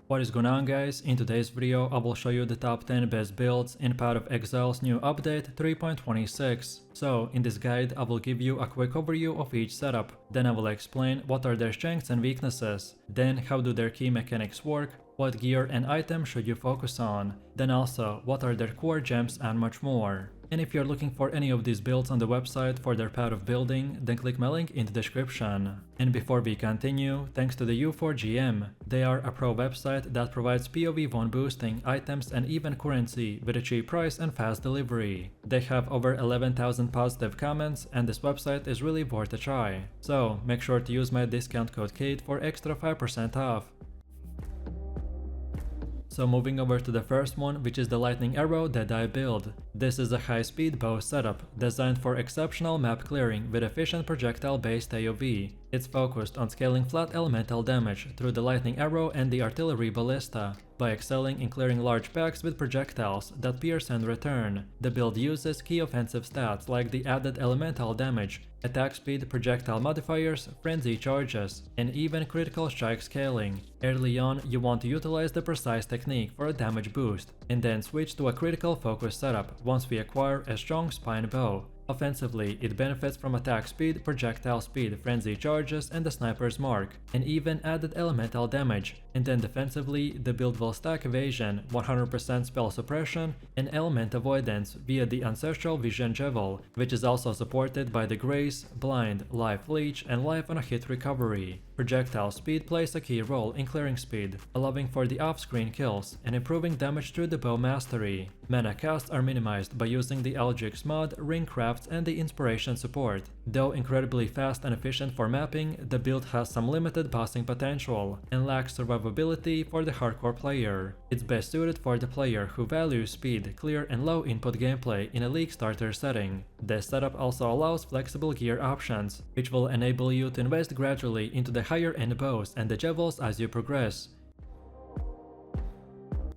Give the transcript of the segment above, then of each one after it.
What is going on, guys? In today's video I will show you the top 10 best builds in Path of Exile's new update 3.26. So in this guide I will give you a quick overview of each setup, then I will explain what are their strengths and weaknesses, then how do their key mechanics work, what gear and items should you focus on, then also what are their core gems and much more. And if you're looking for any of these builds on the website for their path of building, then click my link in the description. And before we continue, thanks to the U4GM. They are a pro website that provides POE 1 boosting, items and even currency with a cheap price and fast delivery. They have over 11,000 positive comments and this website is really worth a try. So make sure to use my discount code KATE for extra 5% off. So moving over to the first one, which is the Lightning Arrow Deadeye build. This is a high-speed bow setup, designed for exceptional map clearing with efficient projectile-based AoE. It's focused on scaling flat elemental damage through the Lightning Arrow and the Artillery Ballista, by excelling in clearing large packs with projectiles that pierce and return. The build uses key offensive stats like the added elemental damage, attack speed, projectile modifiers, frenzy charges, and even critical strike scaling. Early on, you want to utilize the precise technique for a damage boost, and then switch to a critical focus setup once we acquire a strong spine bow. Offensively, it benefits from attack speed, projectile speed, frenzy charges, and the sniper's mark, and even added elemental damage. And then defensively, the build will stack evasion, 100% spell suppression, and element avoidance via the ancestral vision javel, which is also supported by the grace, blind, life leech, and life on a hit recovery. Projectile speed plays a key role in clearing speed, allowing for the off-screen kills, and improving damage through the bow mastery. Mana costs are minimized by using the Algix mod, ring crafts, and the inspiration support. Though incredibly fast and efficient for mapping, the build has some limited bossing potential, and lacks survivability for the hardcore player. It's best suited for the player who values speed, clear, and low input gameplay in a league starter setting. This setup also allows flexible gear options, which will enable you to invest gradually into the higher end bows and the javels as you progress.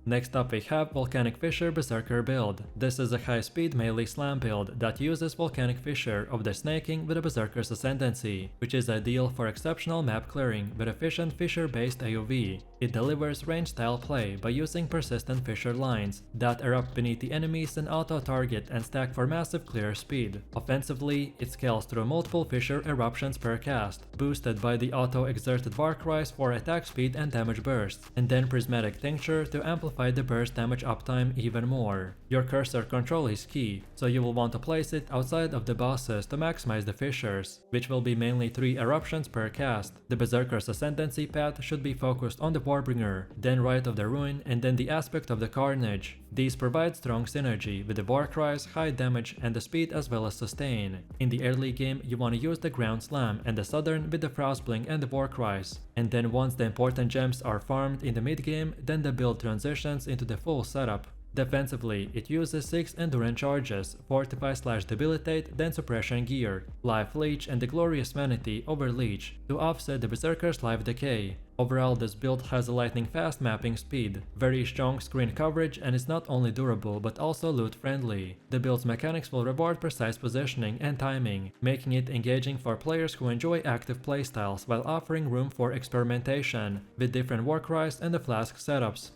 Next up we have Volcanic Fissure Berserker build. This is a high-speed melee slam build that uses Volcanic Fissure of the snaking with a Berserker's Ascendancy, which is ideal for exceptional map clearing with efficient fissure-based AoE. It delivers range-style play by using persistent fissure lines that erupt beneath the enemies and auto-target and stack for massive clear speed. Offensively, it scales through multiple fissure eruptions per cast, boosted by the auto-exerted Warcries for attack speed and damage bursts, and then Prismatic Tincture to amplify the burst damage uptime even more. Your cursor control is key, so you will want to place it outside of the bosses to maximize the fissures, which will be mainly 3 eruptions per cast. The Berserker's Ascendancy path should be focused on the Warbringer, then Rite of the Ruin, and then the aspect of the Carnage. These provide strong synergy with the Warcries, high damage, and the speed as well as sustain. In the early game, you want to use the Ground Slam and the Southern with the Frostbling and the Warcries. And then once the important gems are farmed in the mid game, then the build transitions into the full setup. Defensively, it uses 6 endurance charges, fortify/debilitate, then suppression gear, life leech, and the glorious vanity over leech to offset the Berserker's life decay. Overall, this build has a lightning fast mapping speed, very strong screen coverage, and is not only durable but also loot friendly. The build's mechanics will reward precise positioning and timing, making it engaging for players who enjoy active playstyles while offering room for experimentation with different Warcries and the flask setups.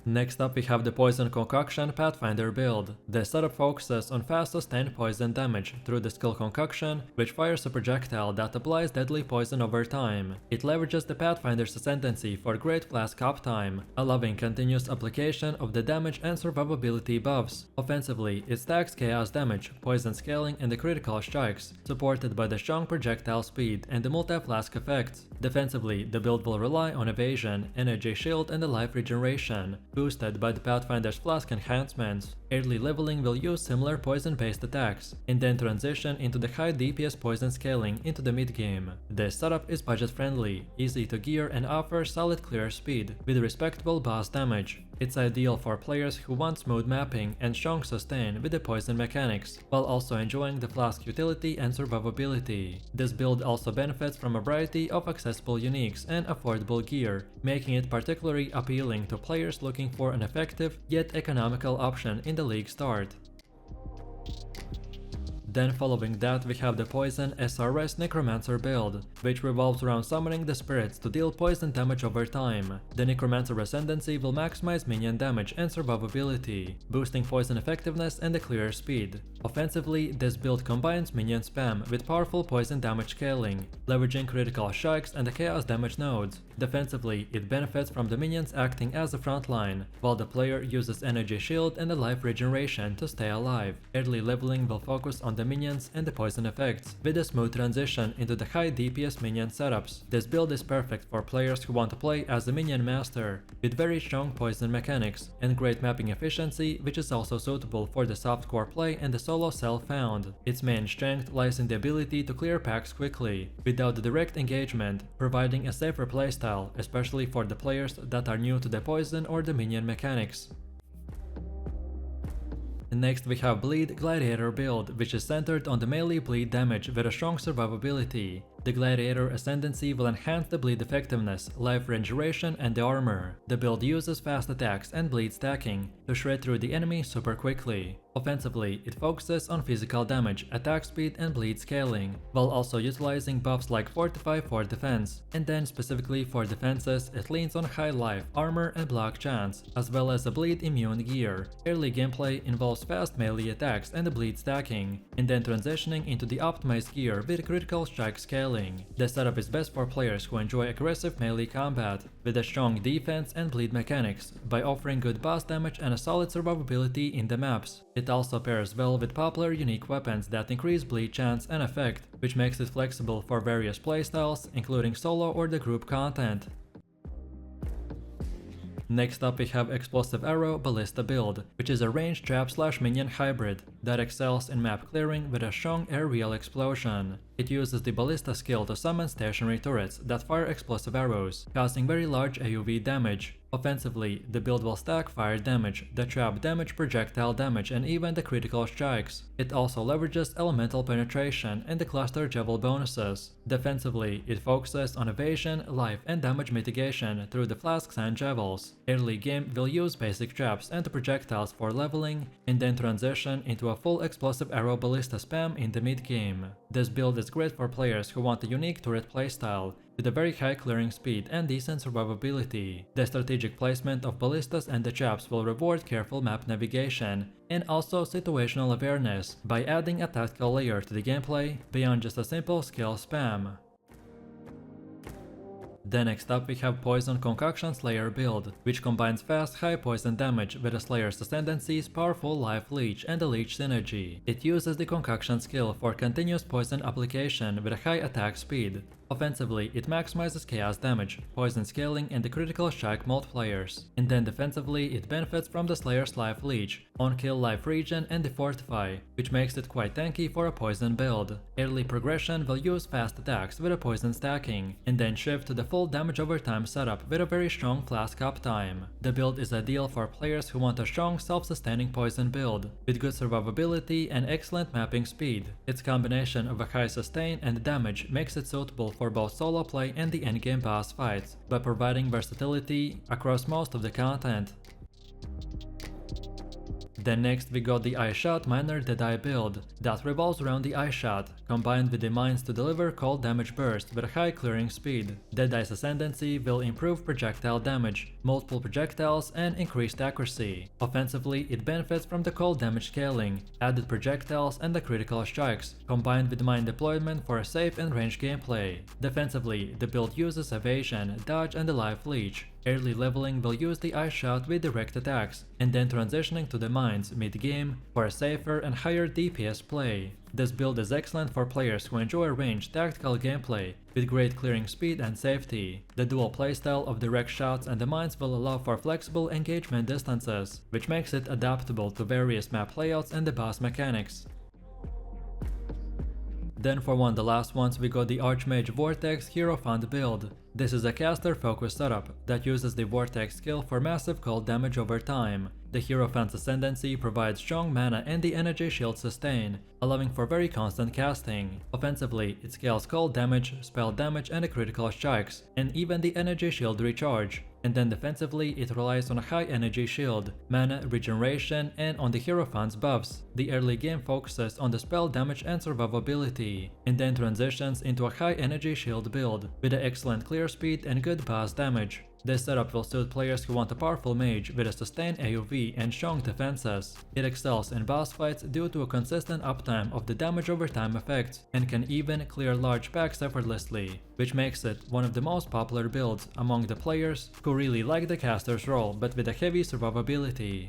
Next up we have the Poison Concoction Pathfinder build. The setup focuses on fast sustained poison damage through the skill Concoction, which fires a projectile that applies deadly poison over time. It leverages the Pathfinder's Ascendancy for great flask uptime, allowing continuous application of the damage and survivability buffs. Offensively, it stacks chaos damage, poison scaling, and the critical strikes, supported by the strong projectile speed and the multi-flask effects. Defensively, the build will rely on evasion, energy shield, and the life regeneration, boosted by the Pathfinder's flask enhancements. Early leveling will use similar poison-based attacks, and then transition into the high DPS poison scaling into the mid-game. This setup is budget-friendly, easy to gear, and offers solid clear speed, with respectable boss damage. It's ideal for players who want smooth mapping and strong sustain with the poison mechanics, while also enjoying the flask utility and survivability. This build also benefits from a variety of accessible uniques and affordable gear, making it particularly appealing to players looking for an effective yet economical option in the league start. Then following that we have the poison SRS necromancer build, which revolves around summoning the spirits to deal poison damage over time. The necromancer ascendancy will maximize minion damage and survivability, boosting poison effectiveness and a clearer speed. Offensively, this build combines minion spam with powerful poison damage scaling, leveraging critical strikes and the chaos damage nodes. Defensively, it benefits from the minions acting as a front line, while the player uses energy shield and a life regeneration to stay alive. Early leveling will focus on the minions and the poison effects, with a smooth transition into the high DPS minion setups. This build is perfect for players who want to play as a minion master, with very strong poison mechanics and great mapping efficiency, which is also suitable for the softcore play and the solo self-found. Its main strength lies in the ability to clear packs quickly, without the direct engagement, providing a safer playstyle, especially for the players that are new to the poison or the minion mechanics. Next we have Bleed Gladiator build, which is centered on the melee bleed damage with a strong survivability. The Gladiator ascendancy will enhance the bleed effectiveness, life regeneration and the armor. The build uses fast attacks and bleed stacking to shred through the enemy super quickly. Offensively, it focuses on physical damage, attack speed and bleed scaling, while also utilizing buffs like Fortify for defense, and then specifically for defenses it leans on high life, armor and block chance, as well as a bleed immune gear. Early gameplay involves fast melee attacks and the bleed stacking, and then transitioning into the optimized gear with critical strike scaling. The setup is best for players who enjoy aggressive melee combat, with a strong defense and bleed mechanics, by offering good boss damage and a solid survivability in the maps. It also pairs well with popular unique weapons that increase bleed chance and effect, which makes it flexible for various playstyles, including solo or the group content. Next up we have Explosive Arrow Ballista build, which is a ranged trap/minion hybrid that excels in map clearing with a strong aerial explosion. It uses the Ballista skill to summon stationary turrets that fire explosive arrows, causing very large AoV damage. Offensively, the build will stack fire damage, the trap damage, projectile damage, and even the critical strikes. It also leverages elemental penetration and the cluster javel bonuses. Defensively, it focuses on evasion, life, and damage mitigation through the flasks and javels. Early game will use basic traps and the projectiles for leveling, and then transition into a full explosive arrow ballista spam in the mid game. This build is great for players who want a unique turret playstyle, with a very high clearing speed and decent survivability. The strategic placement of ballistas and the traps will reward careful map navigation and also situational awareness by adding a tactical layer to the gameplay beyond just a simple skill spam. Then next up we have Poison Concoction Slayer build, which combines fast high poison damage with a Slayer's Ascendancy's powerful life leech and the leech synergy. It uses the concoction skill for continuous poison application with a high attack speed. Offensively, it maximizes chaos damage, poison scaling and the critical strike multipliers. And then defensively, it benefits from the Slayer's life leech, on-kill life regen and the fortify, which makes it quite tanky for a poison build. Early progression will use fast attacks with a poison stacking, and then shift to the full damage over time setup with a very strong flask uptime. The build is ideal for players who want a strong self-sustaining poison build, with good survivability and excellent mapping speed. Its combination of a high sustain and damage makes it suitable for both solo play and the endgame boss fights, by providing versatility across most of the content. Then next we got the Eyeshot Minor Deadeye build that revolves around the Eyeshot, combined with the mines to deliver cold damage burst with a high clearing speed. Deadeye's Ascendancy will improve projectile damage, multiple projectiles, and increased accuracy. Offensively, it benefits from the cold damage scaling, added projectiles, and the critical strikes, combined with mine deployment for a safe and ranged gameplay. Defensively, the build uses evasion, dodge, and the life leech. Early leveling will use the Eyeshot with direct attacks, and then transitioning to the mines mid-game for a safer and higher DPS play. This build is excellent for players who enjoy ranged tactical gameplay, with great clearing speed and safety. The dual playstyle of direct shots and the mines will allow for flexible engagement distances, which makes it adaptable to various map layouts and the boss mechanics. Then for one of the last ones we got the Archmage Vortex Hierophant build, This is a caster-focused setup that uses the vortex skill for massive cold damage over time. The hierophant's ascendancy provides strong mana and the energy shield sustain, allowing for very constant casting. Offensively, it scales cold damage, spell damage and critical strikes, and even the energy shield recharge. And then defensively, it relies on a high energy shield, mana regeneration, and on the hierophant's buffs. The early game focuses on the spell damage and survivability, and then transitions into a high energy shield build, with an excellent clear speed and good pass damage. This setup will suit players who want a powerful mage with a sustained AoE and strong defenses. It excels in boss fights due to a consistent uptime of the damage over time effects, and can even clear large packs effortlessly, which makes it one of the most popular builds among the players who really like the caster's role but with a heavy survivability.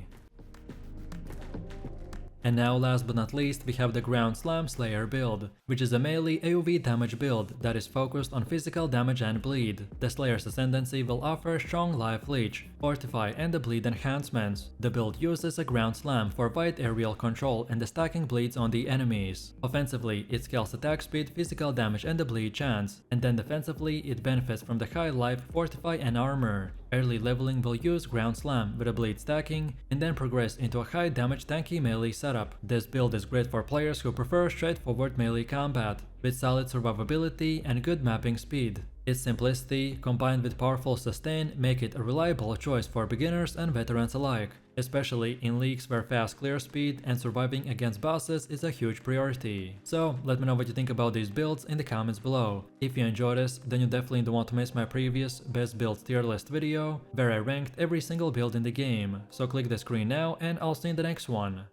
And now last but not least, we have the Ground Slam Slayer build, which is a melee AoE damage build that is focused on physical damage and bleed. The Slayer's ascendancy will offer strong life leech, fortify and the bleed enhancements. The build uses a Ground Slam for wide aerial control and the stacking bleeds on the enemies. Offensively, it scales attack speed, physical damage and the bleed chance, and then defensively it benefits from the high life, fortify and armor. Early leveling will use Ground Slam with a bleed stacking, and then progress into a high damage tanky melee setup. This build is great for players who prefer straightforward melee combat, with solid survivability and good mapping speed. Its simplicity, combined with powerful sustain, make it a reliable choice for beginners and veterans alike, especially in leagues where fast clear speed and surviving against bosses is a huge priority. So let me know what you think about these builds in the comments below. If you enjoyed this, then you definitely don't want to miss my previous best builds tier list video, where I ranked every single build in the game. So click the screen now and I'll see you in the next one.